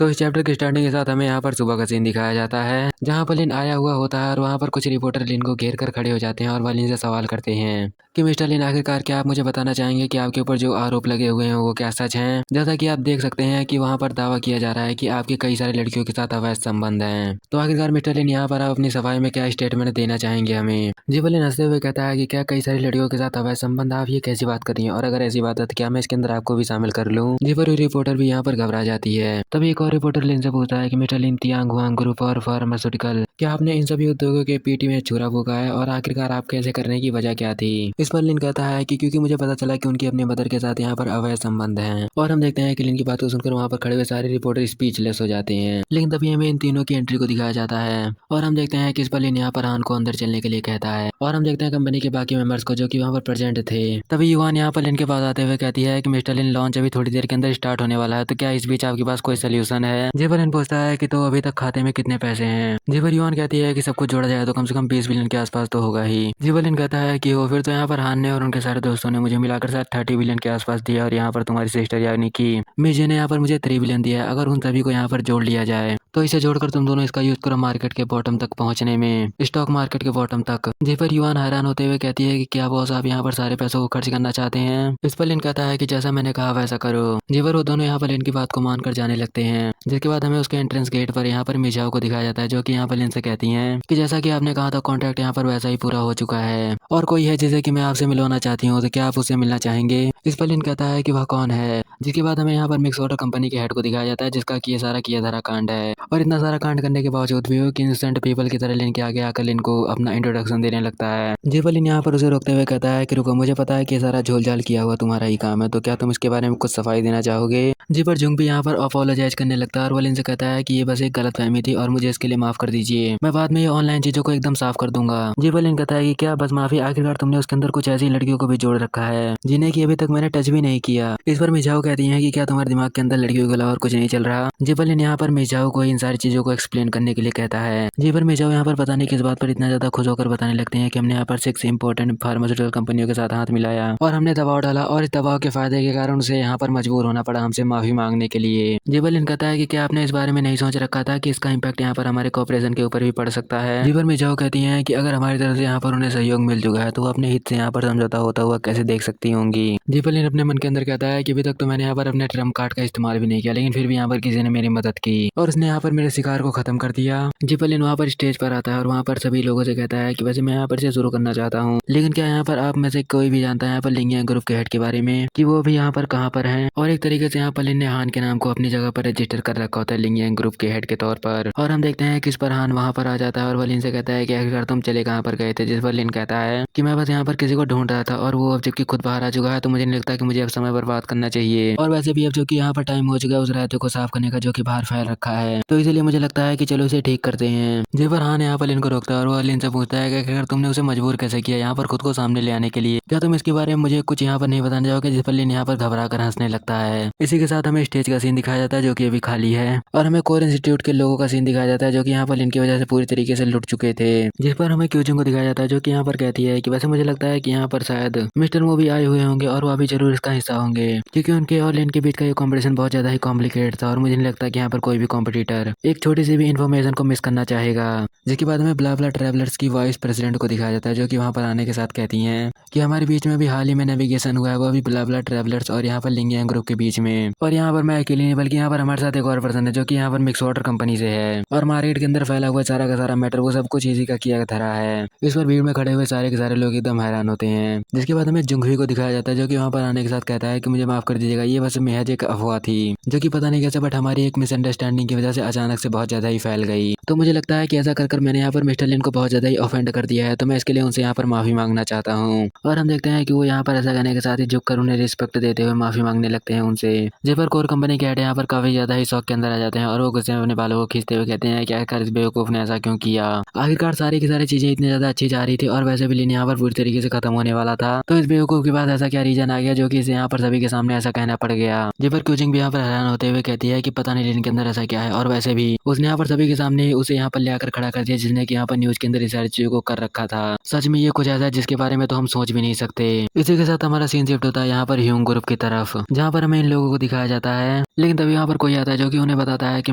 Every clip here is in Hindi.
तो इस चैप्टर की स्टार्टिंग के साथ हमें यहाँ पर सुबह का सीन दिखाया जाता है, जहाँ पर लिन आया हुआ होता है और वहाँ पर कुछ रिपोर्टर लिन को घेर कर खड़े हो जाते हैं और वह लिन से सवाल करते हैं कि मिस्टर लिन, आखिरकार क्या आप मुझे बताना चाहेंगे कि आपके ऊपर जो आरोप लगे हुए हैं वो क्या सच हैं। जैसा कि आप देख सकते हैं कि वहाँ पर दावा किया जा रहा है कि आपके कई सारी लड़कियों के साथ अवैध संबंध हैं। तो आखिरकार मिस्टर लिन, यहाँ पर आप अपनी सफाई में क्या स्टेटमेंट देना चाहेंगे हमें। जी लिन हंसते हुए कहता है कि क्या कई सारी लड़कियों के साथ अवैध संबंध, आप ये कैसी बात कर रही हैं, और अगर ऐसी बात है तो क्या मैं इसके अंदर आपको भी शामिल कर लूँ। जी रिपोर्टर भी यहाँ पर घबरा जाती है। तभी एक और रिपोर्टर लिन से पूछता है कि मिस्टर लिन, तियांग हुआंग ग्रुप और फार्मास्यूटिकल, क्या आपने इन सभी उद्योगों के पीटी में छुरा फूका है, और आखिरकार आप कैसे करने की वजह क्या थी। इस पर लिन कहता है कि क्योंकि मुझे पता चला कि उनकी अपनी मदर के साथ यहाँ पर अवैध संबंध हैं। और हम देखते हैं कि लिन की बात को सुनकर वहाँ पर खड़े हुए सारे रिपोर्टर स्पीचलेस हो जाते हैं। लेकिन तभी हमें इन तीनों की एंट्री को दिखाया जाता है और हम देखते हैं कि इस पर लिन यहाँ पर हान को अंदर चलने के लिए कहता है। और हम देखते हैं कंपनी के बाकी मेंबर्स को जो कि वहाँ पर प्रेजेंट थे। तभी युवान यहाँ पर लिन के पास आते हुए कहती है कि मिस्टर लिन, लॉन्च अभी थोड़ी देर के अंदर स्टार्ट होने वाला है, तो क्या इस बीच आपके पास कोई सोल्यूशन है। जेवर लिन पूछता है कि तो अभी तक खाते में कितने पैसे हैं। जेवर युवान कहती है कि सब कुछ जोड़ा जाए तो कम से कम 20 बिलियन के आसपास तो होगा ही। जेवर लिन कहता है कि वो फिर तो यहाँ पर हान ने और उनके सारे दोस्तों ने मुझे मिलाकर शायद 30 बिलियन के आसपास दिया, और यहाँ पर तुम्हारी सिस्टर यानी कि मिजे ने यहाँ पर मुझे 3 बिलियन दिया। अगर उन सभी को यहाँ पर जोड़ लिया जाए तो इसे जोड़कर तुम दोनों इसका यूज करो मार्केट के बॉटम तक पहुंचने में, स्टॉक मार्केट के बॉटम तक। जेफर युवान हैरान होते हुए कहती है कि क्या बॉस आप यहाँ पर सारे पैसों को खर्च करना चाहते हैं। इस पर लिन कहता है कि जैसा मैंने कहा वैसा करो। जेवर वो दोनों यहाँ पर लिन की बात को मानकर जाने लगते हैं। जिसके बाद हमें उसके एंट्रेंस गेट पर यहाँ पर मिजाओ को दिखाया जाता है, जो कि यहाँ पर लिन से कहती है कि जैसा कि आपने कहा था कॉन्ट्रैक्ट यहाँ पर वैसा ही पूरा हो चुका है, और कोई है जिसे कि मैं आपसे मिलवाना चाहती हूँ, तो क्या आप उससे मिलना चाहेंगे। इस पर लिन कहता है कि वह कौन है। जिसके बाद हमें यहाँ पर मिक्स वाटर कंपनी के हेड को दिखाया जाता है, जिसका कि ये सारा किया धरा कांड है। और इतना सारा कांड करने के बावजूद भी वो इनोसेंट पीपल की तरह लिन के आगे आकर लिन को अपना इंट्रोडक्शन देने लगता है। जीवा लिन यहाँ पर उसे रोकते हुए कहता है कि रुको, मुझे पता है कि ये सारा झोलझाल किया हुआ तुम्हारा ही काम है, तो क्या तुम इसके बारे में कुछ सफाई देना चाहोगे। जी पर जुंग भी यहाँ पर अपोलोजाइज करने लगता है और वो लिन से कहता है कि ये बस एक गलतफहमी थी और मुझे इसके लिए माफ कर दीजिए, मैं बाद में ये ऑनलाइन चीजों को एकदम साफ कर दूंगा। जी पर लिन कहता है कि क्या बस माफी, आखिरकार तुमने उसके अंदर कुछ ऐसी लड़कियों को भी जोड़ रखा है जिन्हें की अभी तक मैंने टच भी नहीं किया। इस पर मिजाओ कहती है कि क्या तुम्हारे दिमाग के अंदर लड़कियों के अलावा और कुछ नहीं चल रहा। जी पर लिन यहाँ पर मिजाओ को इन सारी चीजों को एक्सप्लेन करने के लिए कहता है। जी पर मिजाओ यहाँ पर पता नहीं किस बात पर इतना ज्यादा खुश होकर बताने लगते हैं कि हमने यहाँ पर 6 इंपॉर्टेंट फार्मास्यूटिकल कंपनियों के साथ हाथ मिलाया और हमने दबाव डाला, और इस दबाव के फायदे के कारण उसे यहाँ पर मजबूर होना पड़ा हमसे माफी मांगने के लिए। जीवर लिन कहता है कि क्या आपने इस बारे में नहीं सोच रखा था कि इसका इम्पैक्ट यहाँ पर हमारे कॉर्पोरेशन के ऊपर भी पड़ सकता है। जीवर मिजाओ कहती हैं कि अगर हमारी तरफ से यहाँ पर उन्हें सहयोग मिल चुका है तो वो अपने हित से यहाँ पर समझौता होता हुआ कैसे देख सकती होंगी। जीवर लिन अपने मन के अंदर कहता है कि अभी तक तो मैंने यहाँ पर अपने ट्रम्प कार्ड का इस्तेमाल भी नहीं किया, लेकिन फिर भी यहाँ पर किसी ने मेरी मदद की और उसने यहाँ पर मेरे शिकार को खत्म कर दिया। जीवर लिन वहाँ पर स्टेज पर आता है और वहाँ पर सभी लोगों से कहता है कि वैसे मैं यहाँ पर से शुरू करना चाहता हूँ, लेकिन क्या यहाँ पर आप में से कोई भी जानता है यहाँ पर लिंगिया ग्रुप के हेड के बारे में कि वो भी यहाँ पर कहाँ पर हैं। और एक तरीके से यहाँ पर लिन ने हान के नाम को अपनी जगह पर रजिस्टर कर रखा होता है लिंगिया ग्रुप के हेड के तौर पर। और हम देखते हैं कि इस पर हान वहाँ पर आ जाता है और वह लिन से कहता है कि आखिरकार तुम चले कहाँ पर गए थे। जिस पर लिन कहता है कि मैं बस यहाँ पर किसी को ढूंढ रहा था, और वो अब जबकि खुद बाहर आ चुका है तो मुझे नहीं लगता कि मुझे अब समय बर्बाद करना चाहिए, और वैसे भी अब जो कि यहाँ पर टाइम हो चुका है उस रायते को साफ करने का जो कि बाहर फैल रखा है, तो इसलिए मुझे लगता है कि चलो इसे ठीक करते हैं। जेवर हान यहाँ पर लिन को रोकता है और वह लिन से पूछता है कि अगर तुमने उसे मजबूर कैसे किया यहाँ पर खुद को सामने ले आने के लिए, क्या तुम इसके बारे में मुझे कुछ यहाँ पर नहीं बताना चाहोगे। जिस पर लिन यहाँ पर घबरा कर हंसने लगता है। इसी के साथ हमें स्टेज का सीन दिखाया जाता है जो कि अभी खाली है, और हमें कोर इंस्टीट्यूट के लोगों का सीन दिखाया जाता है जो कि यहाँ पर लिन की वजह से पूरी तरीके से लुट चुके थे। जिस पर हमें क्यूजिंग को दिखाया जाता है जो कि यहाँ पर कहती है कि वैसे मुझे लगता है कि यहाँ पर शायद मिस्टर मूवी आए हुए होंगे और वो अभी जरूर इसका हिस्सा होंगे, क्योंकि उनके और लिन के बीच का ये कॉम्पिटिशन बहुत ज्यादा ही कॉम्प्लिकेटेड था और मुझे नहीं लगता कि यहाँ पर कोई भी कॉम्पिटिटर एक छोटी सी भी इन्फॉर्मेशन को मिस करना चाहेगा। जिसके बाद हमें ब्ला ब्ला ट्रैवलर्स की वाइस प्रेसिडेंट को दिखाया जाता है जो कि वहाँ पर आने के साथ कहती हैं कि हमारे बीच में भी हाल ही में नेविगेशन हुआ है, वो भी ब्ला ब्ला ट्रैवलर्स और यहाँ पर लिंगिया ग्रुप के बीच में। और यहाँ पर मैं अकेली नहीं बल्कि यहाँ पर हमारे साथ एक और पर्सन है जो कि यहाँ पर मिक्स वाटर कंपनी से है, और मार्केट के अंदर फैला हुआ सारा का सारा मैटर वो सब कुछ इसी का किया धरा है। इस पर भीड़ में खड़े हुए सारे के सारे लोग एकदम हैरान होते हैं। जिसके बाद हमें जुंगवी को दिखाया जाता है जो कि वहाँ पर आने के साथ कहता है कि मुझे माफ कर दीजिएगा, ये बस महज एक अफवाह थी जो कि पता नहीं कैसे बट हमारी एक मिसअंडरस्टैंडिंग की वजह से अचानक से बहुत ज्यादा ही फैल गई। तो मुझे लगता है कि ऐसा कर मैंने यहाँ पर मिस्टर लिन को बहुत ज्यादा ही ऑफेंड कर दिया है, तो मैं इसके लिए उनसे यहाँ पर माफी मांगना चाहता हूँ। और हम देखते हैं कि वो यहाँ पर ऐसा कहने के साथ ही झुककर उन्हें रिस्पेक्ट देते हुए माफी मांगने लगते हैं उनसे। जेपर कोर कंपनी के हेड यहाँ पर काफी ज्यादा ही शौक के अंदर आ जाते हैं और वो गुस्से में अपने बालों को खींचते हुए कहते हैं कि आखिरकार इस बेवकूफ ने ऐसा क्यों किया। आखिरकार सारी की सारी चीजें इतनी ज्यादा अच्छी जा रही थी और वैसे भी लिन यहाँ पर पूरी तरीके से खत्म होने वाला था, तो इस बेवकूफ के पास ऐसा क्या रीजन आ गया जो कि इसे यहाँ पर सभी के सामने ऐसा कहना पड़ गया। जेपर क्यूजिंग भी यहाँ पर हैरान होते हुए कहती है कि पता नहीं लिन के अंदर ऐसा क्या है, और वैसे वैसे भी उसने यहाँ पर सभी के सामने उसे यहाँ पर ले आकर खड़ा कर दिया, जिसने कि यहाँ पर न्यूज के अंदर इस सारी चीजों को कर रखा था। सच में ये कुछ ऐसा है जिसके बारे में तो हम सोच भी नहीं सकते। इसी के साथ हमारा सीन शिफ्ट होता है यहाँ पर ह्यूंग ग्रुप की तरफ, जहाँ पर हमें इन लोगों को दिखाया जाता है। लेकिन तभी यहाँ पर कोई आता है जो कि उन्हें बताता है कि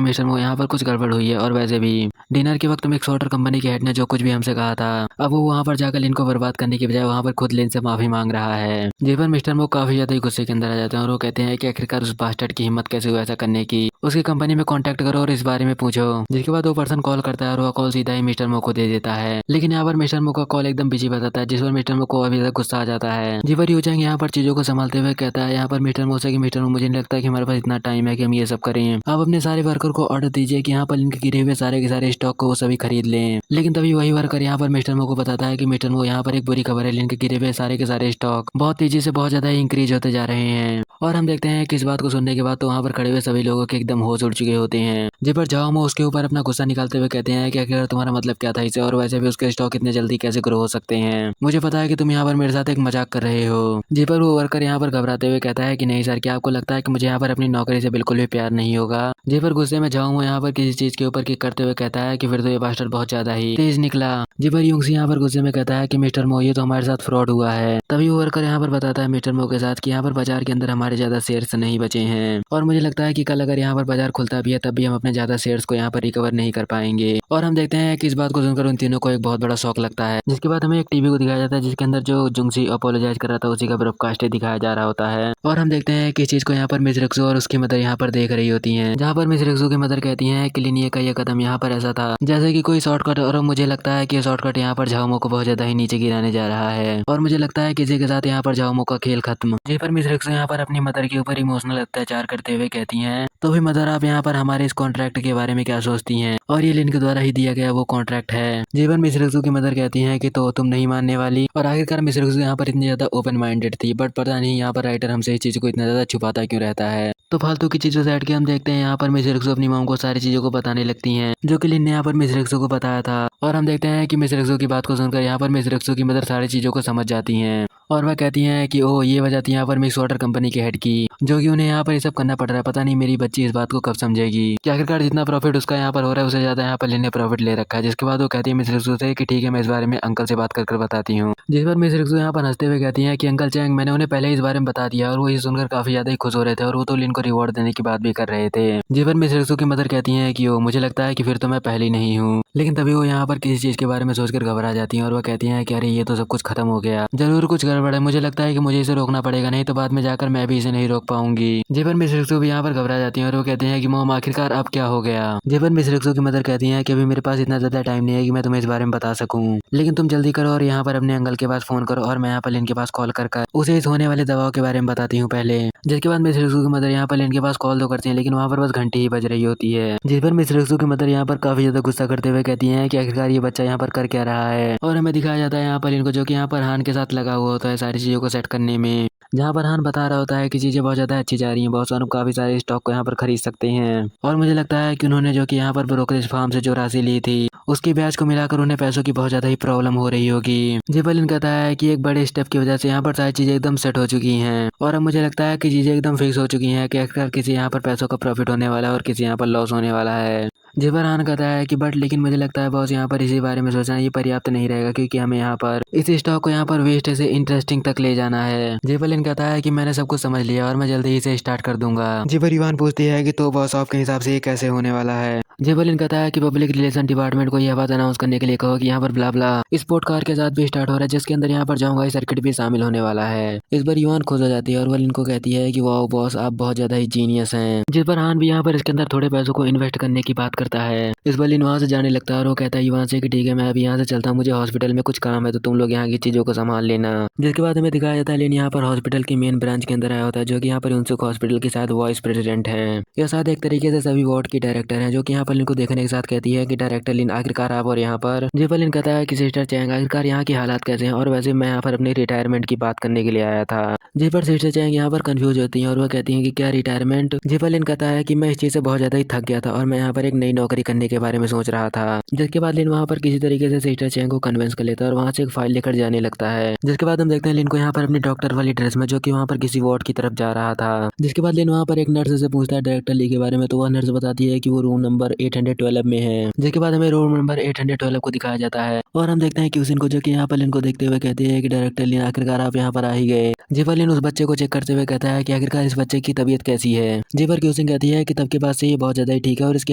मिस्टर मो यहाँ पर कुछ गड़बड़ हुई है, और वैसे भी डिनर के वक्त में एक सॉर्टर कंपनी के हेड ने जो कुछ भी हमसे कहा था, अब वो वहाँ पर जाकर लिन को बर्बाद करने की बजाय वहाँ पर खुद लिन से माफी मांग रहा है। जिस पर मिस्टर मो काफी ज्यादा ही गुस्से के अंदर आ जाते हैं और वो कहते हैं कि आखिरकार उस बास्टर्ड की हिम्मत कैसे हुई ऐसा करने की, उसकी कंपनी में कांटेक्ट करो और इस बारे में पूछो। जिसके बाद वो पर्सन कॉल करता है और वो कॉल सीधा ही मिस्टर मो को दे देता है। लेकिन यहाँ पर मिस्टर मो का कॉल एकदम बिजी बताता है, जिस पर मिस्टर मो को अभी तक गुस्सा आ जाता है। जी पर यूचैंग यहाँ पर चीजों को संभालते हुए कहता है यहाँ पर मिस्टर मो से कि मिस्टर मो, मुझे नहीं लगता कि हमारे पास इतना टाइम है कि हम ये सब करें। आप अपने सारे वर्कर को ऑर्डर दीजिए कि यहाँ पर इनके गिरे हुए सारे के सारे स्टॉक को वो सभी खरीद लें। लेकिन तभी वही वर्कर यहाँ पर मिस्टर मो को बताता है कि मिस्टर मो, यहाँ पर एक बुरी खबर है, इनके गिरे हुए सारे के सारे स्टॉक बहुत तेजी से बहुत ज्यादा इंक्रीज होते जा रहे हैं। और हम देखते हैं कि इस बात को सुनने के बाद तो वहाँ पर खड़े हुए सभी लोगों के एकदम होश उड़ चुके होते हैं। जी पर जाओ मो उसके ऊपर अपना गुस्सा निकालते हुए कहते हैं कि आखिर तुम्हारा मतलब क्या था इसे, और वैसे भी उसके स्टॉक इतने जल्दी कैसे ग्रो हो सकते हैं। मुझे पता है कि तुम यहाँ पर मेरे साथ एक मजाक कर रहे हो। जी पर वो वर्कर यहाँ पर घबराते हुए कहता है कि नहीं सर, क्या आपको लगता है कि मुझे यहाँ पर अपनी नौकरी से बिल्कुल भी प्यार नहीं होगा। जी पर गुस्से में जाओ मो यहाँ पर किसी चीज के ऊपर किक करते हुए कहता है कि फिर तो ये बास्टर्ड बहुत ज्यादा ही तेज निकला। जी पर यूंग यहाँ पर गुस्से में कहता है कि मिस्टर मो, ये तो हमारे साथ फ्रॉड हुआ है। तभी वो वर्कर यहाँ पर बताता है मिस्टर मो के साथ कि यहाँ पर बाजार के अंदर हमारे ज्यादा शेयर्स नहीं बचे हैं, और मुझे लगता है कि कल अगर यहाँ पर बाजार खुलता भी है तब भी हम अपने ज्यादा शेयर्स को यहाँ पर रिकवर नहीं कर पाएंगे। और हम देखते हैं कि इस बात को सुनकर उन तीनों को एक बहुत बड़ा शौक लगता है। जिसके बाद हमें एक टीवी को दिखाया जाता है जिसके अंदर जो जुंगसी अपोलोजाइज कर रहा था उसी का ब्रॉडकास्ट दिखाया जा रहा होता है। और हम देखते हैं कि इस चीज को यहाँ पर मिस रिक्सो और उसकी मदर यहाँ पर देख रही होती है, जहाँ पर मिस रिक्सो की मदर कहती है कि लिनिया का ये कदम यहाँ पर ऐसा था जैसे कि कोई शॉर्टकट, और मुझे लगता है कि शॉर्टकट यहाँ पर झाओमो को बहुत ज्यादा ही नीचे गिराने जा रहा है, और मुझे लगता है किसी के साथ यहाँ पर झाओमो का खेल खत्म। जी पर मिस रिक्सो यहाँ पर अपनी मदर के ऊपर इमोशनल अत्याचार करते हुए कहती हैं, तो भी मदर आप यहाँ पर हमारे इस कॉन्ट्रैक्ट के बारे में क्या सोचती हैं, और ये लिन के द्वारा ही दिया गया वो कॉन्ट्रैक्ट है। जीवन मिस रिक्सो की मदर कहती हैं कि तो तुम नहीं मानने वाली। और आखिरकार मिस रिक्सो यहाँ पर इतनी ज्यादा ओपन माइंडेड थी, बट पता नहीं यहाँ पर राइटर हमसे इस चीज को इतना ज्यादा छुपाता क्यों रहता है। तो फालतू की चीजों से हट के हम देखते हैं यहाँ पर मिस रिक्सो अपनी मॉम को सारी चीजों को बताने लगती हैं जो कि लिन ने यहाँ पर मिस रिक्सो को बताया था। और हम देखते हैं कि मिस रिक्सो की बात को सुनकर यहाँ पर मिस रिक्सो की मदर सारी चीजों को समझ जाती हैं, और वह कहती हैं कि ओह ये वजह थी यहाँ पर मिक्स वाटर कंपनी के हेड की, जो कि उन्हें यहाँ पर ये सब करना पड़ रहा है। पता नहीं मेरी बच्ची इस बात को कब समझेगी कि आखिरकार जितना प्रॉफिट उसका यहाँ पर हो रहा है उससे ज्यादा यहाँ पर लिन ने प्रॉफिट ले रखा है। जिसके बाद वो कहती है मिस रिक्सो से कि ठीक है मैं इस बारे में अंकल से बात कर बताती हूँ। जिस पर मिस रिक्सो यहाँ पर हंसते हुए कहती है कि अंकल चैंग, मैंने उन्हें पहले इस बारे में बता दिया, और वो ये सुनकर काफी ज्यादा ही खुश हो रहे थे, और वो तो लिन को रिवॉर्ड देने की बात भी कर रहे थे। जिस पर मिस रिक्सो की मदर कहती है कि ओ मुझे लगता है कि फिर तो मैं पहली नहीं हूँ। लेकिन तभी वो यहाँ पर किसी चीज के बारे में सोचकर घबरा जाती हैं, और वो कहती हैं कि अरे ये तो सब कुछ खत्म हो गया, जरूर कुछ गड़बड़ है, मुझे लगता है कि मुझे इसे रोकना पड़ेगा, नहीं तो बाद में जाकर मैं भी इसे नहीं रोक पाऊंगी। जेबर मिस रिक्सो भी यहाँ पर घबरा जाती हैं और वो कहते हैं कि मोम आखिरकार अब क्या हो गया। जेबर मिस रिक्सो की मदर कहती हैं कि अभी मेरे पास इतना ज्यादा टाइम नहीं है कि मैं तुम्हें इस बारे में बता सकूं, लेकिन तुम जल्दी करो और यहाँ पर अपने अंकल के पास फोन करो, और मैं यहाँ पर लिन के पास कॉल कर उसे इस होने वाले दवाओं के बारे में बताती हूँ पहले। जिसके बाद मिस रिक्सो की मदर यहाँ पर लिन के पास कॉल तो करती है, लेकिन वहाँ पर बस घंटी ही बज रही होती है। जिस पर मिस रिक्सो की मदर यहाँ पर काफी ज्यादा गुस्सा करते हुए कहती है कि आखिरकार ये बच्चा यहाँ पर कर क्या रहा है। और हमें दिखाया जाता है यहाँ पर इनको जो कि यहाँ पर हान के साथ लगा हुआ होता है सारी चीजों को सेट करने में, जहाँ पर हान बता रहा होता है कि चीजें बहुत ज्यादा अच्छी जा रही हैं, बहुत सारे काफी सारे स्टॉक को यहाँ पर खरीद सकते हैं। और मुझे लगता है कि उन्होंने जो कि यहाँ पर ब्रोकरेज फार्म से जो राशि ली थी उसकी ब्याज को मिलाकर उन्हें पैसों की बहुत ज्यादा ही प्रॉब्लम हो रही होगी। जेबलिन कहता है कि एक बड़े स्टेप की वजह से यहाँ पर सारी चीजें एकदम सेट हो चुकी हैं, और अब मुझे लगता है कि चीजें एकदम फिक्स हो चुकी हैं कि अक्सर किसी यहाँ पर पैसों का प्रॉफिट होने वाला है और किसी यहाँ पर लॉस होने वाला है। जेबरहान कहता है कि बट लेकिन मुझे लगता है बॉस यहाँ पर इसी बारे में सोचना ये पर्याप्त नहीं रहेगा, क्योंकि हमें यहाँ पर इस स्टॉक को यहाँ पर वेस्ट से इंटरेस्टिंग तक ले जाना है। जेबलिन कहता है कि मैंने सब कुछ समझ लिया और मैं जल्दी ही से स्टार्ट कर दूंगा। जेबर युवान पूछती है कि तो बॉस आपके हिसाब से ये कैसे होने वाला है। जेबलिन कहता है कि पब्लिक रिलेशन डिपार्टमेंट को यह बात अनाउंस करने के लिए कहो कि यहाँ पर ब्ला ब्ला स्पोर्ट कार के साथ भी स्टार्ट हो रहा है, जिसके अंदर यहाँ पर जाऊंगा सर्किट भी शामिल होने वाला है। इस बार युवान खुश हो जाती है और वो लिन को कहती है कि वाओ बॉस आप बहुत ज्यादा ही जीनियस हैं। जिस पर हान भी यहाँ पर इसके अंदर थोड़े पैसों को इन्वेस्ट करने की बात करता है। इस बार लिन वहाँ से जाने लगता है और वो कहता है युवान से कि ठीक है मैं अभी यहाँ से चलता हूँ, मुझे हॉस्पिटल में कुछ काम है, तो तुम लोग यहाँ की चीजों को संभाल लेना। जिसके बाद हमें दिखाया जाता है लिन यहाँ पर हॉस्पिटल की मेन ब्रांच के अंदर आया होता है, जो कि यहाँ पर यूनसुक हॉस्पिटल के साथ वाइस प्रेसिडेंट है। यह साथ एक तरीके से सभी वार्ड की डायरेक्टर है, जो कि यहाँ पर लिन को देखने के साथ कहती है कि डायरेक्टर लिन आखिरकार आप और यहाँ पर। जेबर लिन कहता है कि सिस्टर चैंग आखिरकार यहाँ के हालात कैसे हैं, और वैसे मैं यहाँ पर अपनी रिटायरमेंट की बात करने के लिए आया था। जेबर सिस्टर चैंग यहाँ पर कंफ्यूज होती है और वह कहती है कि क्या रिटायरमेंट। जेबर लिन कहता है कि मैं इस चीज से बहुत ज्यादा ही थक गया था और मैं यहाँ पर एक नई नौकरी करने के बारे में सोच रहा था। जिसके बाद लिन वहाँ पर किसी तरीके से सिस्टर चैंग को कन्विंस कर लेता है और वहाँ से एक फाइल लेकर जाने लगता है। जिसके बाद हम देखते हैं लिन को यहाँ पर अपनी डॉक्टर वाली ड्रेस में, जो कि वहाँ पर किसी वार्ड की तरफ जा रहा था। जिसके बाद लिन वहाँ पर एक नर्स से पूछता है डायरेक्टर ली के बारे में, तो वह नर्स बताती है कि वो रूम नंबर 812 में है। जिसके बाद हमें रूम नंबर 812 को दिखाया जाता है और हम देखते हैं कि उसिन को जो कि यहाँ पर लिन को देखते हुए कहती है कि डायरेक्टर लिन आखिरकार आप यहाँ पर आ ही गए। जिस पर लिन उस बच्चे को चेक करते हुए कहता है कि आखिरकार इस बच्चे की तबीयत कैसी है। जिस पर क्यूसिन कहती है कि तब के बाद से ये बहुत ज्यादा ही ठीक है और इसकी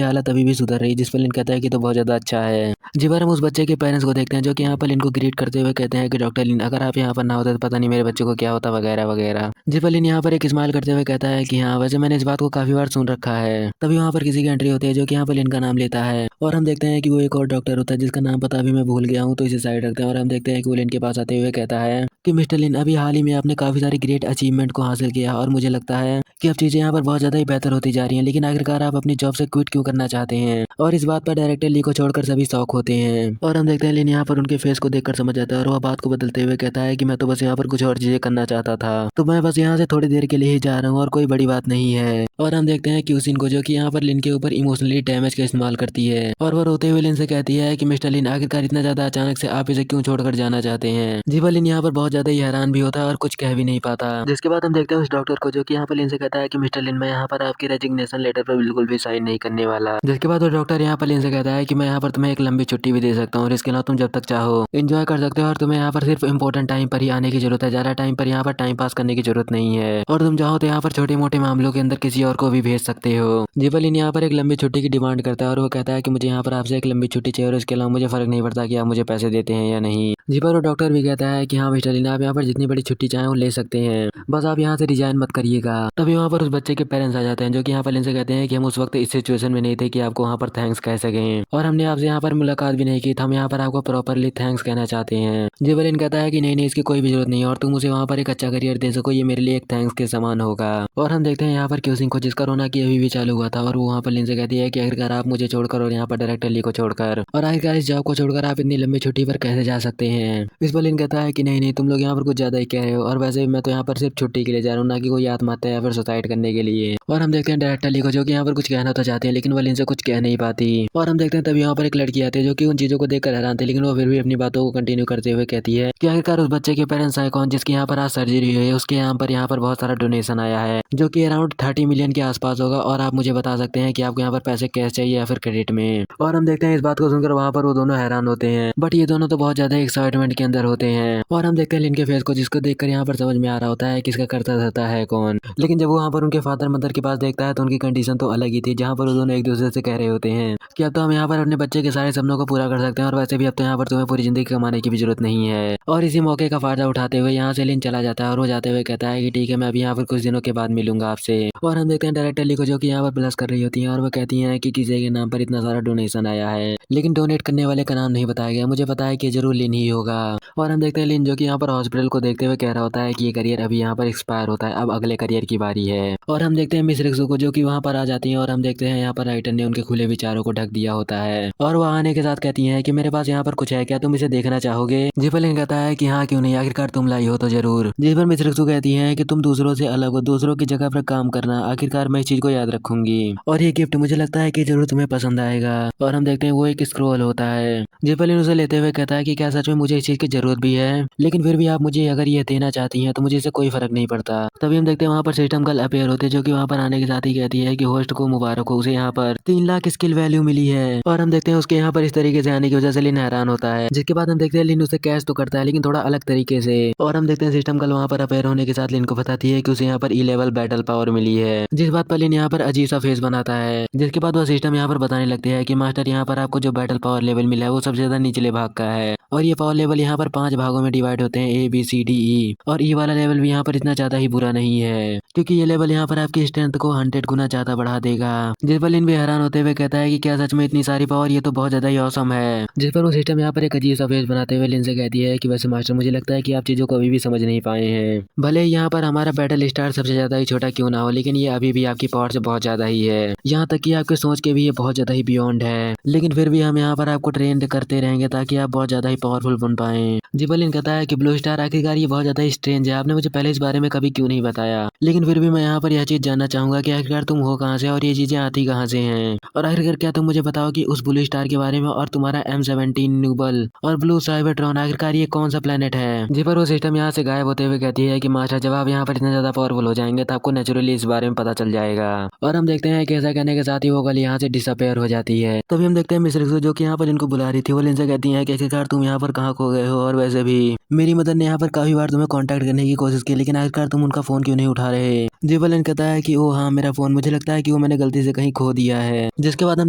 हालत अभी भी सुधर रही है। जिस पर लिन कहता है कि तो बहुत ज्यादा अच्छा है। जी पर हम उस बच्चे के पेरेंट्स को देखते हैं जो कि यहाँ पर लिन को ग्रीट करते हुए कहते हैं कि डॉक्टर लिन अगर आप यहाँ पर ना होते तो पता नहीं मेरे बच्चे को क्या होता वगैरह वगैरह। जी पर लिन यहाँ पर एक स्माइल करते हुए कहता है कि हाँ वैसे मैंने इस बात को काफी बार सुन रखा है। तभी वहाँ पर किसी की एंट्री होती है जो कि यहाँ पर लिन का नाम लेता है और हम देखते हैं कि वो एक और डॉक्टर होता है जिसका नाम पता अभी मैं भूल गया हूँ, तो इसे साइड रखते हैं और हम देखते हैं कि वो लिन के पास आते हुए कहता है कि मिस्टर लिन अभी हाल ही में आपने काफी सारी ग्रेट अचीवमेंट को हासिल किया और मुझे लगता है कि अब चीजें यहाँ पर बहुत ज्यादा ही बेहतर होती जा रही हैं, लेकिन आखिरकार आप अपनी जॉब से क्विट क्यों करना चाहते हैं। और इस बात पर डायरेक्टर ली को छोड़कर सभी शौक होते हैं और हम देखते हैं लिन यहाँ पर उनके फेस को देखकर समझ जाता है और वह बात को बदलते हुए कहता है कि मैं तो बस यहाँ पर कुछ और चीजें करना चाहता था, तो मैं बस यहाँ से थोड़ी देर के लिए ही जा रहा हूँ और कोई बड़ी बात नहीं है। और हम देखते हैं कि उसिन को जो कि यहाँ पर लिन के ऊपर इमोशनली डैमेज का इस्तेमाल करती है और वह रोते हुए लिन से कहती है कि मिस्टर लिन आखिरकार इतना ज्यादा अचानक से आप इसे क्यों छोड़कर जाना चाहते हैं। जी पर लिन यहाँ पर बहुत ज्यादा ही हैरान भी होता है और कुछ कह भी नहीं पाता। जिसके बाद हम देखते हैं उस डॉक्टर को जो कि यहाँ पर लिन से कहता है कि मिस्टर लिन मैं यहाँ पर आपकी रेजिग्नेशन लेटर पर बिल्कुल भी साइन नहीं करने वाला। जिसके बाद वो डॉक्टर यहाँ पर लिन से कहता है कि मैं यहाँ पर तुम्हें एक लंबी छुट्टी भी दे सकता हूँ और इसके अलावा तुम जब तक चाहो एंजॉय कर सकते हो और तुम्हें यहाँ पर सिर्फ इंपॉर्टेंट टाइम पर ही आने की जरूरत है, ज्यादा टाइम पर यहाँ पर टाइम पास करने की जरूरत नहीं है और तुम चाहो तो यहाँ पर छोटे मोटे मामलों के अंदर किसी और को भी भेज सकते हो। जीवलिन यहाँ पर एक लंबी छुट्टी की डिमांड करता है और वो कहता है कि मुझे यहाँ पर आपसे एक लंबी छुट्टी चाहिए और इसके अलावा मुझे फर्क नहीं पड़ता कि आप मुझे पैसे देते हैं या नहीं। जी पर वो डॉक्टर भी कहता है कि हाँ मिस्टर लिन आप यहाँ पर जितनी बड़ी छुट्टी चाहें वो ले सकते हैं, बस आप यहाँ से रिजाइन मत करिएगा। तभी वहाँ पर उस बच्चे के पेरेंट्स आ जाते हैं जो कि यहाँ पर लिन से कहते हैं कि हम उस वक्त इस सिचुएशन में नहीं थे कि आपको वहाँ पर थैंक्स कह सकें और हमने आपसे यहाँ पर मुलाकात भी नहीं की, तो हम यहाँ पर आपको प्रॉपरली थैंक्स कहना चाहते हैं। जीवलिन कहता है कि नहीं नहीं इसकी कोई भी जरूरत नहीं है और तुम उसे वहाँ पर एक अच्छा करियर दे सको ये मेरे लिए एक थैंक्स के समान होगा। और हम देखते हैं यहाँ पर क्यूसिंग को जिसका रोना की अभी भी चालू हुआ था और वो वहाँ पर लिन से कहती है कि आखिरकार आप मुझे छोड़कर और यहाँ पर डायरेक्टर ली को छोड़कर और आखिरकार इस जॉब को छोड़कर आप इतनी लंबी छुट्टी पर कैसे जा सकते हैं। इस पर लिन कहता है कि नहीं नहीं तुम लोग यहाँ पर कुछ ज्यादा ही कह रहे हो और वैसे मैं तो यहाँ पर सिर्फ छुट्टी के लिए जा रहा हूँ, ना कि कोई आत्महत्या या फिर सुसाइड करने के लिए। और हम देखते हैं डायरेक्टर ली को जो कि यहाँ पर कुछ कहना तो चाहते हैं लेकिन वो लिन से कुछ कह नहीं पाती। और हम देखते हैं तब यहाँ पर एक लड़की आती है जो कि उन चीजों को देखकर हैरान थे, लेकिन वो फिर भी अपनी बातों को कंटिन्यू करते हुए कहती है कि आखिरकार उस बच्चे के पेरेंट्स आए कौन जिसकी यहाँ पर आज सर्जरी हुई है, उसके यहाँ पर बहुत सारा डोनेशन आया है जो कि अराउंड 30 मिलियन के आसपास होगा और आप मुझे बता सकते हैं कि आपको यहाँ पर पैसे कैश चाहिए या फिर क्रेडिट में। और हम देखते हैं इस बात को सुनकर वहाँ पर वो दोनों हैरान होते हैं, बट ये दोनों तो बहुत ज्यादा एक्साइटमेंट के अंदर होते हैं। और हम देखते हैं लिन के फेस को जिसको देखकर यहाँ पर समझ में आ रहा होता है कि इसका करता धरता है कौन। लेकिन जब वो वहाँ पर उनके फादर मदर के पास देखता है तो उनकी कंडीशन तो अलग ही थी, जहाँ पर वो दोनों एक दूसरे से कह रहे होते हैं कि अब तो हम यहाँ पर अपने बच्चे के सारे सपनों को पूरा कर सकते हैं और वैसे भी अब तो यहाँ पर तुम्हें पूरी जिंदगी कमाने की भी जरूरत नहीं है। और इसी मौके का फायदा उठाते हुए यहाँ से लिन चला जाता है और वो जाते हुए कहता है कि ठीक है मैं अभी यहाँ पर कुछ दिनों के बाद मिलूंगा आपसे। और हम देखते हैं डायरेक्टर ली को जो कि यहाँ पर प्लस कर रही होती है और वो कहती है कि किसी के नाम पर इतना सारा डोनेशन आया है, लेकिन डोनेट करने वाले का नाम नहीं बताया गया, मुझे पता है कि जरूर लिन ही होगा। और हम देखते हैं लिन जो कि यहाँ पर हॉस्पिटल को देखते हुए कह रहा होता है कि ये करियर अभी यहाँ पर एक्सपायर होता है, अब अगले करियर की बारी है। और हम देखते हैं मिस रिक्सू को जो कि वहाँ पर आ जाती है और हम देखते हैं यहाँ पर राइटर ने उनके खुले विचारों को ढक दिया होता है और वह आने के साथ कहती है कि मेरे पास यहाँ पर कुछ है, क्या तुम इसे देखना चाहोगे। जिपलिन कहता है कि हाँ क्यों नहीं, आखिरकार तुम लाई हो तो जरूर। जिस पर मिस रिक्सू कहती है कि तुम दूसरों से अलग हो, दूसरों की जगह पर काम करना, आखिरकार मैं इस चीज को याद रखूंगी और ये गिफ्ट मुझे लगता है कि जरूर तुम्हें पसंद आएगा। और हम देखते हैं वो एक स्क्रोल होता है। जिपलिन उसे लेते हुए कहता है कि क्या सच में मुझे इस चीज की जरूरत भी है, लेकिन फिर भी आप मुझे अगर ये देना चाहती हैं तो मुझे इससे कोई फर्क नहीं पड़ता। तभी हम देखते हैं वहाँ पर सिस्टम कल अपेयर होते हैं जो कि वहाँ पर आने के साथ ही कहती है कि होस्ट को मुबारक हो, उसे यहाँ पर 3 लाख स्किल वैल्यू मिली है। और हम देखते हैं उसके यहाँ पर इस तरीके से आने की वजह से लिन हैरान होता है, जिसके बाद हम देखते हैं लिन उसे कैश तो करता है लेकिन थोड़ा अलग तरीके से। और हम देखते हैं सिस्टम कल वहाँ पर अपेयर होने के साथ लिन को बताती है कि उसे यहाँ पर ई लेवल बैटल पावर मिली है, जिस बात पर लिन यहाँ पर अजीब सा फेस बनाता है। जिसके बाद वह सिस्टम यहाँ पर बताने लगती है कि मास्टर यहाँ पर आपको जो बैटल पावर लेवल मिला है वो सबसे ज्यादा निचले भाग का है और ये पावर लेवल यहाँ पर 5 भागों में डिवाइड होते हैं, A B C D E. और ई वाला लेवल भी यहाँ पर इतना ज्यादा ही बुरा नहीं है क्योंकि ये लेवल यहाँ पर आपकी स्ट्रेंथ को 100 गुना ज्यादा बढ़ा देगा। जिस पर लिन भी हैरान होते हुए कहता है कि क्या सच में इतनी सारी पावर, ये तो बहुत ज्यादा ही औसम है। जिस पर वो सिस्टम यहाँ पर एक अजीब सा फेस बनाते हुए लिन से कहती है कि वैसे मास्टर मुझे लगता है कि आप चीजों को अभी भी समझ नहीं पाए हैं, भले यहाँ पर हमारा बैटल स्टार सबसे ज्यादा ही छोटा क्यों ना हो, लेकिन ये अभी भी आपकी पावर से बहुत ज्यादा ही है, यहाँ तक कि आपके सोच के भी ये बहुत ज्यादा ही बियॉन्ड है। लेकिन फिर भी हम यहाँ पर आपको ट्रेन करते रहेंगे ताकि आप बहुत ज्यादा ही पावरफुल बन पाए। जिबलिन कहता है कि ब्लू स्टार आखिरकार ये बहुत ज्यादा स्ट्रेंज है, आपने मुझे पहले इस बारे में कभी क्यों नहीं बताया। लेकिन फिर भी मैं यहाँ पर यह चीज जानना चाहूंगा कि आखिरकार तुम हो कहाँ से और ये चीजें आती कहाँ से हैं। और आखिरकार क्या तुम मुझे बताओ कि उस ब्लू स्टार के बारे में और तुम्हारा M17 न्यूबल और ब्लू साइबरट्रॉन आखिरकार ये कौन सा प्लेनेट है। जी पर वो सिस्टम यहाँ से गायब होते हुए कहती है कि मास्टर जब आप यहाँ पर इतने ज्यादा पावरफुल हो जाएंगे तो आपको नेचुरली इस बारे में पता चल जाएगा। और हम देखते हैं कि ऐसा कहने के साथ ही वो गल यहाँ से डिसअपेयर हो जाती है। तभी हम देखते हैं मिस रिक्सो जो कि यहाँ पर इनको बुला रही थी, वो इनसे कहती है कि आखिरकार तुम यहाँ पर कहाँ खो गए हो, और वैसे भी मेरी मदर ने यहाँ पर काफी बार तुम्हें कांटेक्ट करने की कोशिश की लेकिन आखिरकार तुम उनका फोन क्यों नहीं उठा रहे। जिबलिन कहता है कि ओ हाँ मेरा फोन, मुझे लगता है कि वो मैंने गलती से कहीं खो दिया है। जिसके बाद हम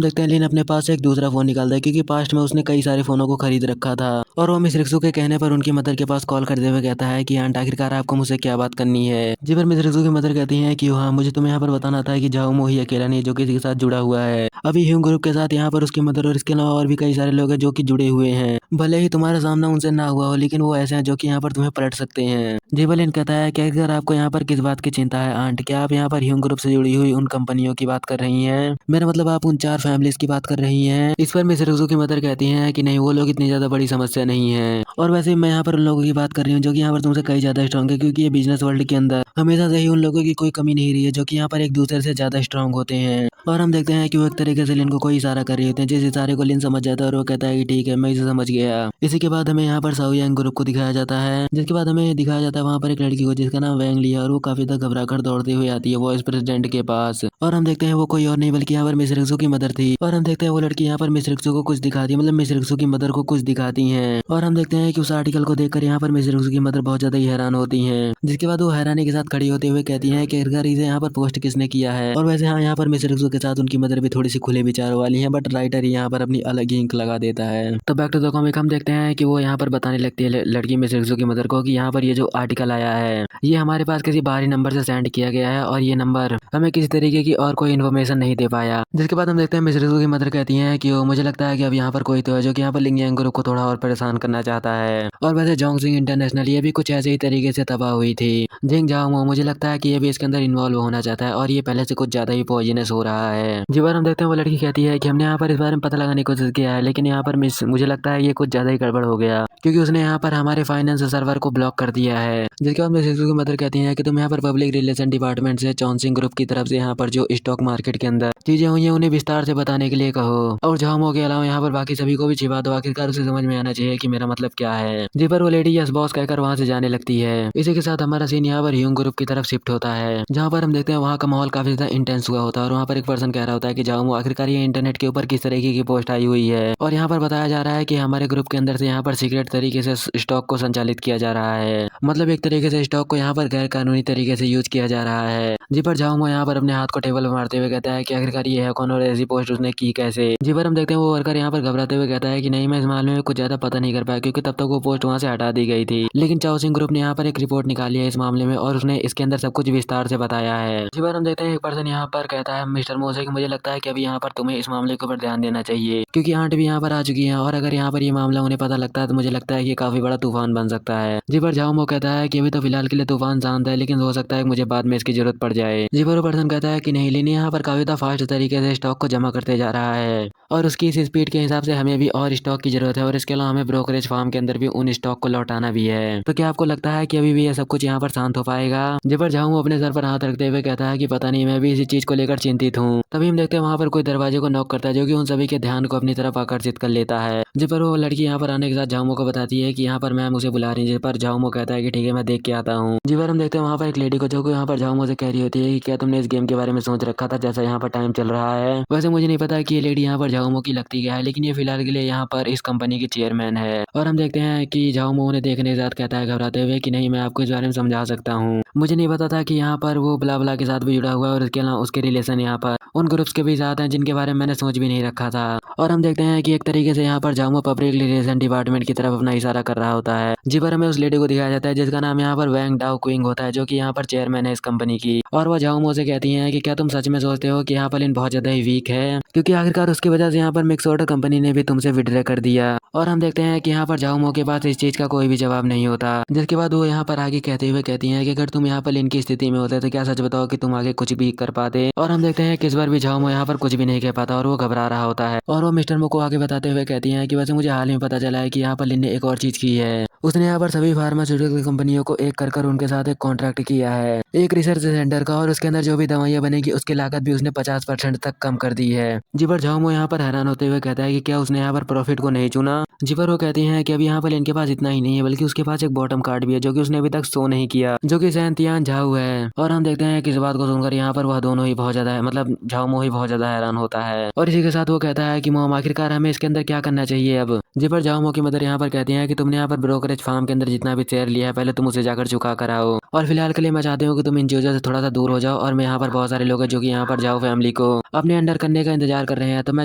देखते हैं लिन अपने पास से एक दूसरा फोन निकालता है क्योंकि पास्ट में उसने कई सारे फोनों को खरीद रखा था। और वो मिस रिक्सो के कहने पर उनकी मदर के पास कॉल करते हुए कहता है कि आंट आखिरकार आपको मुझसे क्या बात करनी है। जी पर मिस रिक्सो की मदर कहती है कि हाँ मुझे तुम्हें यहाँ पर बताना था कि जाओ मोही अकेला नहीं जो किसी के साथ जुड़ा हुआ है। अभी ह्यूम ग्रुप के साथ यहाँ पर उसकी मदर और इसके अलावा और भी कई सारे लोग हैं जो कि जुड़े हुए हैं। भले ही तुम्हारा सामना उनसे ना हुआ हो लेकिन वो ऐसे हैं जो कि यहाँ पर तुम्हें पलट सकते हैं। जेबलिन कहता है कि अगर आपको यहाँ पर किस बात की चिंता है आंट, क्या आप यहाँ पर ह्यूम ग्रुप से जुड़ी हुई उन कंपनियों की बात कर रही हैं? मेरा मतलब आप उन 4 फैमिलीज की बात कर रही हैं। इस पर मिस रिक्सो की मदर कहती हैं कि नहीं वो लोग इतनी ज्यादा बड़ी समस्या नहीं है, और वैसे मैं यहाँ पर उन लोगों की बात कर रही हूँ जो कि यहाँ पर तुमसे कई ज्यादा स्ट्रॉन्ग है, क्योंकि ये बिजनेस वर्ल्ड के अंदर हमेशा से ही उन लोगों की कोई कमी नहीं रही है जो कि यहाँ पर एक दूसरे से ज्यादा स्ट्रॉन्ग होते हैं। और हम देखते हैं कि वो एक तरीके से लिन को कोई इशारा कर रहे होते हैं, जिस इशारे को लिन समझ जाता है और वो कहता है कि ठीक है मैं इसे समझ गया। इसी के बाद हमें यहाँ पर साओ यांग ग्रुप को दिखाया जाता है, जिसके बाद हमें दिखाया जाता है वहाँ पर एक लड़की को जिसका नाम वैंग लिया, और वो काफी ज्यादा घबरा कर दौड़ते हुए आती है वाइस प्रेसिडेंट के पास। और हम देखते हैं वो कोई और नहीं बल्कि यहाँ पर मिस रिक्सो की मदर थी। और हम देखते हैं वो लड़की यहाँ पर मिस रिक्सो को कुछ दिखाती है, मतलब मिस रिक्सो की मदर को कुछ दिखाती है। और हम देखते हैं कि उस आर्टिकल को देखकर यहाँ पर मिस रिक्सो की मदर बहुत ज्यादा ही हैरान होती है, जिसके बाद वो हैरानी के साथ खड़ी होते हुए कहती है कि आखिरकार इसे यहाँ पर पोस्ट किसने किया है। और वैसे हाँ यहाँ पर मिस रिक्सो के साथ उनकी मदर भी थोड़ी सी खुले विचारों वाली है, बट राइटर यहाँ पर अपनी अलग ही इंक लगा देता है। तो बैक टू द कॉमिक हम देखते हैं कि वो यहाँ पर बताने लगती है लड़की मिस रिक्सो की मदर को कि यहाँ पर ये जो आर्टिकल आया है ये हमारे पास किसी बाहरी नंबर से सेंड किया गया है और ये नंबर हमें किसी तरीके की और कोई इन्फॉर्मेशन नहीं दे पाया। जिसके बाद हम देखते हैं मिस रिक्सो की मदर कहती है कि मुझे लगता है कि अब यहाँ पर कोई तो है जो कि यहाँ पर लिंग यांग ग्रुप को थोड़ा और परेशान करना चाहता है। और वैसे जोंग सिंह इंटरनेशनल ये भी कुछ ऐसे ही तरीके से तबाह हुई थी। जिंग जाओ मुझे लगता है कि ये भी इसके अंदर इन्वॉल्व होना चाहता है और ये पहले से कुछ ज्यादा ही पॉइजनस हो रहा है। जी बार हम देखते हैं वो लड़की कहती है कि हमने यहाँ पर इस बारे में पता लगाने की कोशिश किया है लेकिन यहाँ पर मुझे लगता है ये कुछ ज्यादा ही गड़बड़ हो गया, क्योंकि उसने यहाँ पर हमारे फाइनेंस सर्वर को ब्लॉक कर दिया है। जिसके बाद मिस रिक्सो की मदर कहती है कि तुम यहाँ पर पब्लिक रिलेशन डिपार्टमेंट से चॉन्सिंग ग्रुप की तरफ से यहाँ पर जो स्टॉक मार्केट के अंदर चीजें हुई है उन्हें विस्तार से बताने के लिए कहो, और झाओमो के अलावा यहाँ पर बाकी सभी को भी छिपा दो, आखिरकार उसे समझ में आना चाहिए कि मेरा मतलब क्या है। जी पर वो लेडी यस बॉस कहकर वहाँ से जाने लगती है। इसी के साथ हमारा सीन यहाँ पर ह्यूम ग्रुप की तरफ शिफ्ट होता है, जहाँ पर हम देखते हैं वहाँ का माहौल काफी ज्यादा इंटेंस हुआ होता है और वहाँ पर एक पर्सन कह रहा होता है कि झाओमो आखिरकार ये इंटरनेट के ऊपर किस तरीके की पोस्ट आई हुई है, और यहाँ पर बताया जा रहा है कि हमारे ग्रुप के अंदर से यहाँ पर सीक्रेट तरीके से स्टॉक को संचालित किया जा रहा है, मतलब एक तरीके से स्टॉक को यहाँ पर गैर कानूनी तरीके से यूज किया जा रहा है। जी पर झाओमो यहाँ पर अपने हाथ को टेबल पर मारते हुए कहता है कि आखिरकार ये है कौन और ऐसी पोस्ट उसने की कैसे। जी पर हम देखते हैं वो वर्कर यहाँ पर घबराते हुए कहता है कि नहीं मैं इस मामले में कुछ ज्यादा पता नहीं कर पाया क्योंकि तब तक वो पोस्ट वहाँ से हटा दी गई थी, लेकिन चाओ सिंह ग्रुप ने यहाँ पर एक रिपोर्ट निकाली है इस मामले में और उसने इसके अंदर सब कुछ विस्तार से बताया है। जी पर हम देखते हैं एक पर्सन यहाँ पर कहता है मिस्टर मो से कि मुझे लगता है कि अभी यहाँ पर तुम्हें इस मामले के ऊपर ध्यान देना चाहिए क्योंकि आंट भी यहाँ पर आ चुकी है और अगर यहाँ पर ये मामला उन्हें पता लगता है तो मुझे लगता है कि काफी बड़ा तूफान बन सकता है। जी पर झाओमो कहता है कि अभी तो फिलहाल के लिए तूफान शांत है लेकिन हो सकता है मुझे बाद में इसकी जरूरत पड़ जाए। जी पर वो पर्सन कहता है कि नहीं लिन यहाँ पर काफी फास्ट तरीके से स्टॉक को जमा करते जा रहा है और उसकी इस स्पीड के हिसाब से हमें भी और स्टॉक की जरूरत है और इसके अलावा हमें ब्रोकरेज फार्म के अंदर भी उन स्टॉक को लौटाना भी है। तो क्या आपको लगता है कि अभी भी ये सब कुछ यहाँ पर शांत हो पाएगा? जबर झाऊ अपने सर पर हाथ रखते हुए कहता है कि पता नहीं मैं भी इसी चीज को लेकर चिंतित हूँ। तभी हम देखते हैं वहाँ पर कोई दरवाजे को नॉक करता है जो कि उन सभी के ध्यान को अपनी तरफ आकर्षित कर लेता है। जिस पर वो लड़की यहाँ पर आने के साथ झाऊमो को बताती है कि यहाँ पर मैम उसे बुला रही है, जिस पर झाऊमो कहता है कि ठीक है मैं देख के आता हूँ। जिस पर हम देखते हैं वहाँ पर एक लेडी को जो कि यहाँ पर झाऊमो से कह रही होती है कि क्या तुमने इस गेम के बारे में सोच रखा था जैसा यहाँ पर टाइम चल रहा है। वैसे मुझे नहीं पता कि ये लेडी यहाँ पर झाऊमो की लगती क्या है, लेकिन ये फिलहाल के लिए यहाँ पर इस कंपनी की चेयरमैन है। और हम देखते हैं कि झाऊमो उन्हें देखने के साथ कहता है घबराते हुए कि नहीं मैं आपको इस बारे में समझा सकता हूँ, मुझे नहीं पता था कि यहाँ पर वो ब्ला ब्ला के साथ भी जुड़ा हुआ है और इसके अलावा उसके रिलेशन यहाँ पर उन ग्रुप्स के भी साथ हैं जिनके बारे में मैंने सोच भी नहीं रखा था। और हम देखते हैं कि एक तरीके से यहाँ पर झाऊमो पब्लिक रिलेशन डिपार्टमेंट की तरफ अपना इशारा कर रहा होता है। जी पर हमें उस लेडी को दिखाया जाता है जिसका नाम यहाँ पर वैंग डाओ क्विंग होता है जो कि यहाँ पर चेयरमैन है इस कंपनी की। और वो झाऊमो से कहती है कि क्या तुम सच में सोचते हो कि यहाँ पर इन बहुत ज्यादा ही वीक है, क्योंकि आखिरकार उसकी वजह से यहाँ पर मिक्स ऑर्डर कंपनी ने भी तुमसे विड्रॉ कर दिया। और हम देखते हैं कि यहाँ पर झाऊमो के पास इस चीज का कोई भी जवाब नहीं होता, जिसके बाद वो यहाँ पर आगे कहते हुए कहती है कि अगर तुम यहाँ पर लिन की स्थिति में होते तो क्या सच बताओ कि तुम आगे कुछ भी कर पाते। और हम देखते हैं कि इस बार भी झाऊमो यहाँ पर कुछ भी नहीं कह पाता और वो घबरा रहा होता है और वो वो मिस्टर मो को आगे बताते हुए कहती हैं कि वैसे मुझे हाल में पता चला है कि यहाँ पर लिन ने एक और चीज की है। उसने यहाँ पर सभी फार्मास्यूटिकल कंपनियों को एक कर उनके साथ एक कॉन्ट्रैक्ट किया है एक रिसर्च सेंटर का, और उसके अंदर जो भी दवाइयाँ बनेगी उसकी लागत भी उसने 50% तक कम कर दी है। जी पर झाओमो यहाँ पर हैरान होते हुए कहता है कि क्या उसने यहाँ पर प्रॉफिट को नहीं चुना। जी पर वो कहती हैं कि अब यहाँ पर इनके पास इतना ही नहीं है बल्कि उसके पास एक बॉटम कार्ड भी है जो कि उसने अभी तक शो नहीं किया, जो कि सैंतियान झाऊ है। और हम देखते हैं कि इस बात को सुनकर यहाँ पर वह दोनों ही बहुत ज्यादा है, मतलब झाओमो ही बहुत ज्यादा हैरान होता है। और इसी के साथ वो कहता है कि मोम आखिरकार हमें इसके अंदर क्या करना चाहिए अब। जी पर झाओमो की मदर यहाँ पर कहती है कि तुमने यहाँ पर ब्रोकरेज फार्म के अंदर जितना भी शेयर लिया है पहले तुम उसे जाकर चुका कर आओ, और फिलहाल के लिए मैं चाहती हूँ कि तुम इन चीजों से थोड़ा सा दूर हो जाओ। और मैं यहाँ पर बहुत सारे लोग हैं जो कि यहाँ पर झाऊ फैमिली को अपने अंडर करने का इंतजार कर रहे हैं, तो मैं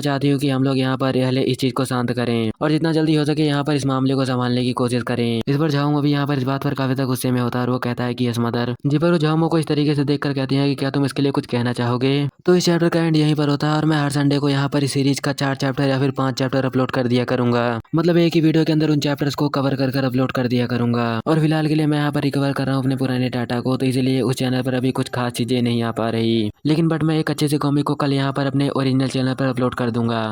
चाहती हूँ कि हम लोग यहाँ पर पहले इस चीज को शांत करें और जितना जल्दी हो सके यहाँ पर इस मामले को संभालने की कोशिश करें। इस पर झाओमो भी यहाँ पर इस बात पर काफी तक गुस्से में होता है और वो कहता है कि यस मदर। जी पर वो झाओमो को इस तरीके से देखकर कहती है कि क्या तुम इसके लिए कुछ कहना चाहोगे। तो इस चैप्टर का एंड यहीं पर होता है और मैं हर संडे को यहाँ पर इस सीरीज का 4 चैप्टर या फिर 5 चैप्टर अपलोड कर दिया करूंगा, मतलब एक ही वीडियो के अंदर उन चैप्टर्स को कवर कर अपलोड कर दिया करूंगा। और फिलहाल के लिए मैं यहाँ पर रिकवर कर रहा हूँ अपने पुराने डाटा को, तो इसलिए उस चैनल पर अभी कुछ खास चीजें नहीं आ पा रही, लेकिन बट मैं एक अच्छे से कॉमिक को कल यहाँ पर अपने ओरिजिनल चैनल पर अपलोड कर दूंगा।